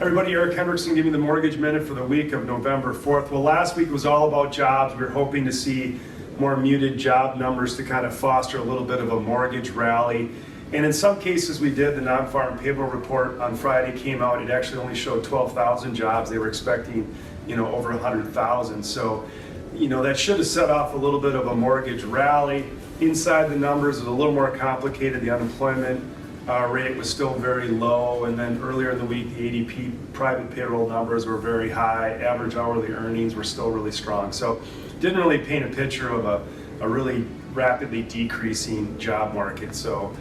Everybody, Eric Hendrickson giving the Mortgage Minute for the week of November 4th. Well, last week was all about jobs. We were hoping to see more muted job numbers to kind of foster a little bit of a mortgage rally. And in some cases we did. The non-farm payroll report on Friday came out. It actually only showed 12,000 jobs. They were expecting, over 100,000. So, that should have set off a little bit of a mortgage rally. Inside the numbers, it was a little more complicated. The unemployment rate was still very low, and then earlier in the week the ADP private payroll numbers were very high. Average hourly earnings were still really strong, so didn't really paint a picture of a really rapidly decreasing job market. So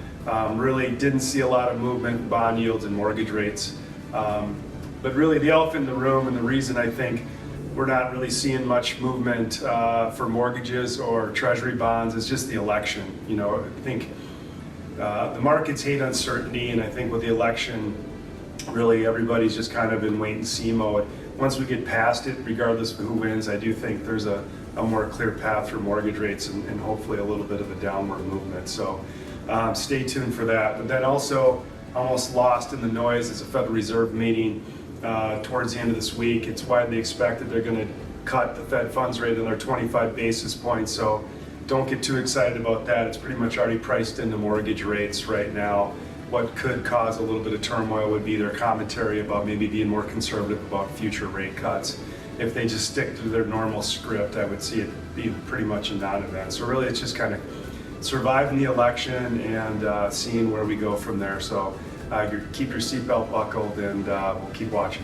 really didn't see a lot of movement in bond yields and mortgage rates, but really the elephant in the room, and the reason I think we're not really seeing much movement for mortgages or treasury bonds is just the election. I think the markets hate uncertainty, and I think with the election, really everybody's just kind of in wait and see mode. Once we get past it, regardless of who wins, I do think there's a more clear path for mortgage rates and hopefully a little bit of a downward movement. So stay tuned for that. But then also almost lost in the noise is a Federal Reserve meeting towards the end of this week. It's widely expected they're going to cut the Fed funds rate another 25 basis points. So don't get too excited about that. It's pretty much already priced into mortgage rates right now. What could cause a little bit of turmoil would be their commentary about maybe being more conservative about future rate cuts. If they just stick to their normal script, I would see it be pretty much a non-event. So really it's just kind of surviving the election and seeing where we go from there. So keep your seatbelt buckled, and we'll keep watching.